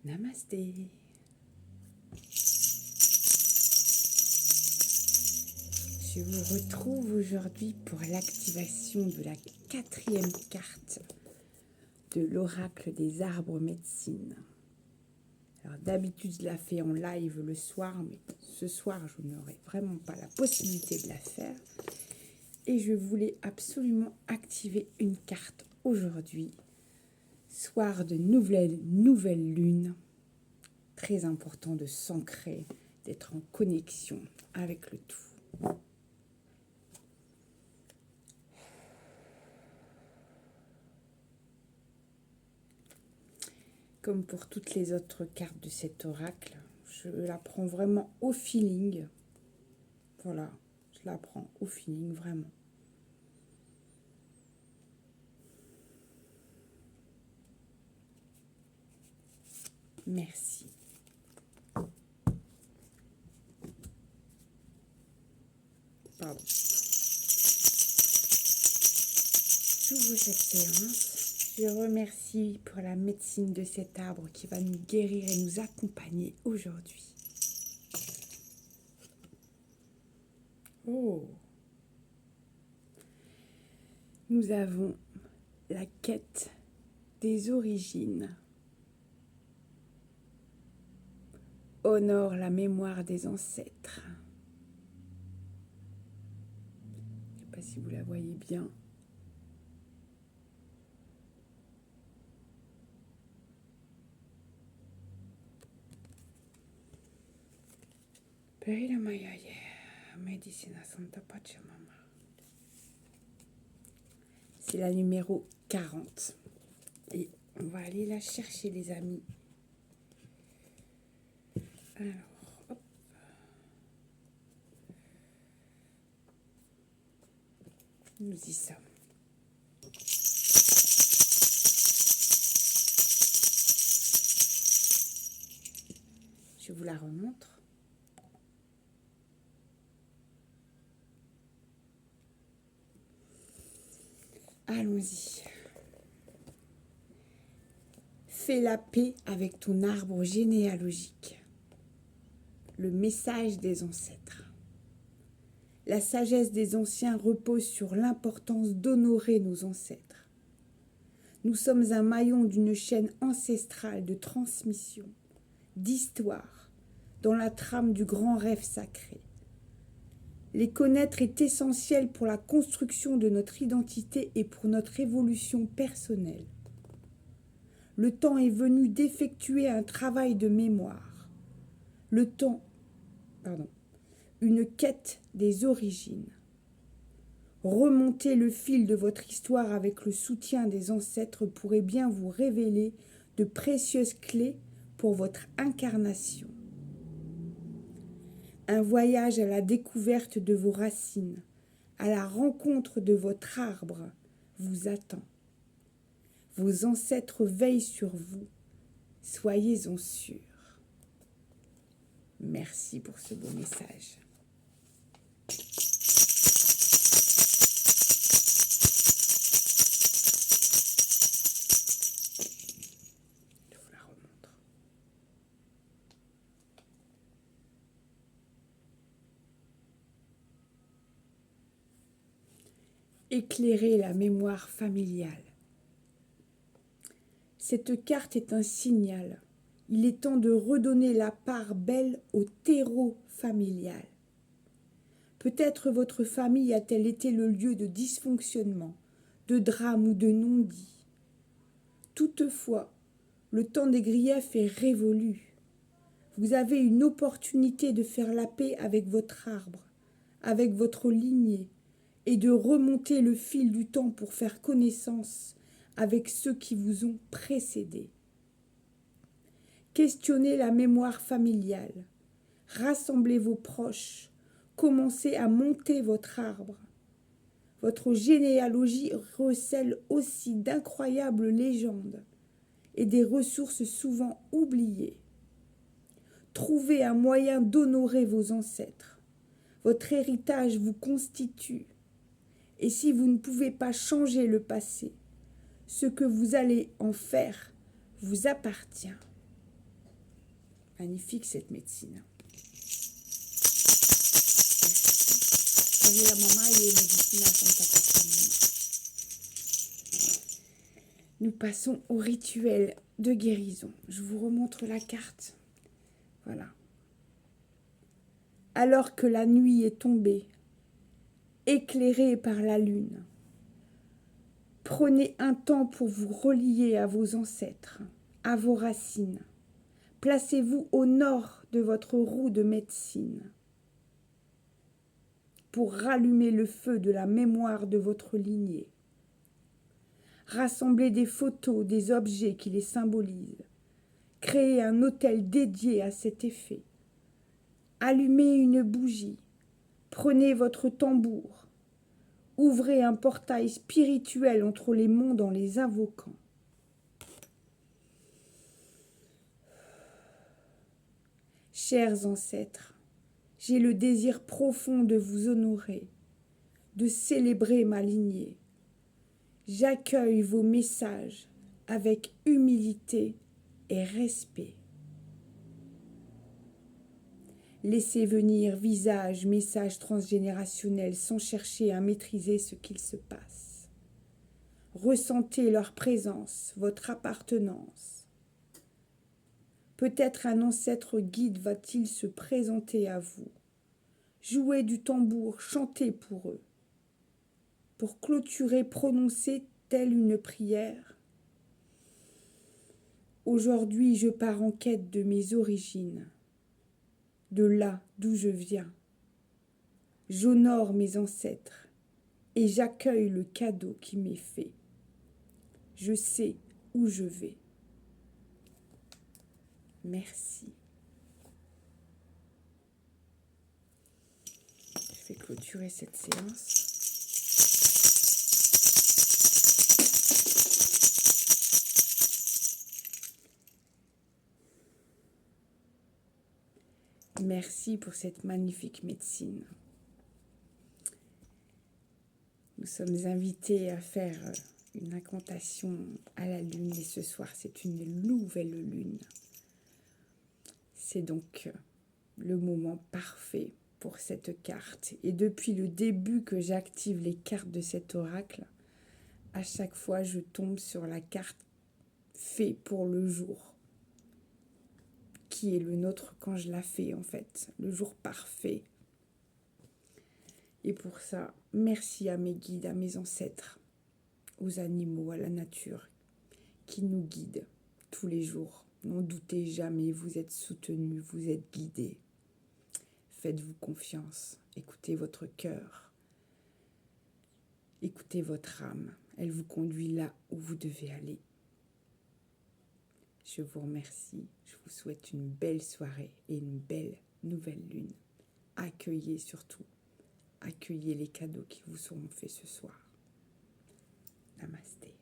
Namasté. Je vous retrouve aujourd'hui pour l'activation de la 4e carte de l'oracle des arbres médecine. Alors d'habitude je la fais en live le soir, mais ce soir je n'aurai vraiment pas la possibilité de la faire. Et je voulais absolument activer une carte aujourd'hui, soir de nouvelle lune. Très important de s'ancrer, d'être en connexion avec le tout. Comme pour toutes les autres cartes de cet oracle, je la prends vraiment au feeling. Voilà, je la prends au feeling, vraiment. Merci. Pardon. J'ouvre cette séance. Je remercie pour la médecine de cet arbre qui va nous guérir et nous accompagner aujourd'hui. Oh! Nous avons la quête des origines. Honore la mémoire des ancêtres. Je ne sais pas si vous la voyez bien. Perila Mayaya, Medicina Santa Pachamama. C'est la numéro 40. Et on va aller la chercher, les amis. Alors, hop. Nous y sommes. Je vous la remontre. Allons-y. Fais la paix avec ton arbre généalogique. Le message des ancêtres. La sagesse des anciens repose sur l'importance d'honorer nos ancêtres. Nous sommes un maillon d'une chaîne ancestrale de transmission, d'histoire, dans la trame du grand rêve sacré. Les connaître est essentiel pour la construction de notre identité et pour notre évolution personnelle. Le temps est venu d'effectuer un travail de mémoire. Une quête des origines. Remonter le fil de votre histoire avec le soutien des ancêtres pourrait bien vous révéler de précieuses clés pour votre incarnation. Un voyage à la découverte de vos racines, à la rencontre de votre arbre, vous attend. Vos ancêtres veillent sur vous. Soyez-en sûrs. Merci pour ce beau message. Je vous la remontre. Éclairer la mémoire familiale. Cette carte est un signal. Il est temps de redonner la part belle au terreau familial. Peut-être votre famille a-t-elle été le lieu de dysfonctionnement, de drame ou de non-dit. Toutefois, le temps des griefs est révolu. Vous avez une opportunité de faire la paix avec votre arbre, avec votre lignée, et de remonter le fil du temps pour faire connaissance avec ceux qui vous ont précédés. Questionnez la mémoire familiale, rassemblez vos proches, commencez à monter votre arbre. Votre généalogie recèle aussi d'incroyables légendes et des ressources souvent oubliées. Trouvez un moyen d'honorer vos ancêtres. Votre héritage vous constitue. Et si vous ne pouvez pas changer le passé, ce que vous allez en faire vous appartient. Magnifique cette médecine. La maman et medicina Santa Patricia. Nous passons au rituel de guérison. Je vous remontre la carte. Voilà. Alors que la nuit est tombée, éclairée par la lune, prenez un temps pour vous relier à vos ancêtres, à vos racines. Placez-vous au nord de votre roue de médecine pour rallumer le feu de la mémoire de votre lignée. Rassemblez des photos, des objets qui les symbolisent. Créez un autel dédié à cet effet. Allumez une bougie. Prenez votre tambour. Ouvrez un portail spirituel entre les mondes en les invoquant. Chers ancêtres, j'ai le désir profond de vous honorer, de célébrer ma lignée. J'accueille vos messages avec humilité et respect. Laissez venir visages, messages transgénérationnels sans chercher à maîtriser ce qu'il se passe. Ressentez leur présence, votre appartenance. Peut-être un ancêtre guide va-t-il se présenter à vous. Jouez du tambour, chantez pour eux. Pour clôturer, prononcez telle une prière. Aujourd'hui, je pars en quête de mes origines, de là d'où je viens. J'honore mes ancêtres et j'accueille le cadeau qui m'est fait. Je sais où je vais. Merci. Je vais clôturer cette séance. Merci pour cette magnifique médecine. Nous sommes invités à faire une incantation à la lune et ce soir c'est une nouvelle lune. C'est donc le moment parfait pour cette carte. Et depuis le début que j'active les cartes de cet oracle, à chaque fois je tombe sur la carte fait pour le jour, qui est le nôtre quand je la fais en fait, le jour parfait. Et pour ça, merci à mes guides, à mes ancêtres, aux animaux, à la nature, qui nous guident tous les jours. N'en doutez jamais, vous êtes soutenus, vous êtes guidés. Faites-vous confiance, écoutez votre cœur, écoutez votre âme. Elle vous conduit là où vous devez aller. Je vous remercie, je vous souhaite une belle soirée et une belle nouvelle lune. Accueillez surtout, accueillez les cadeaux qui vous seront faits ce soir. Namasté.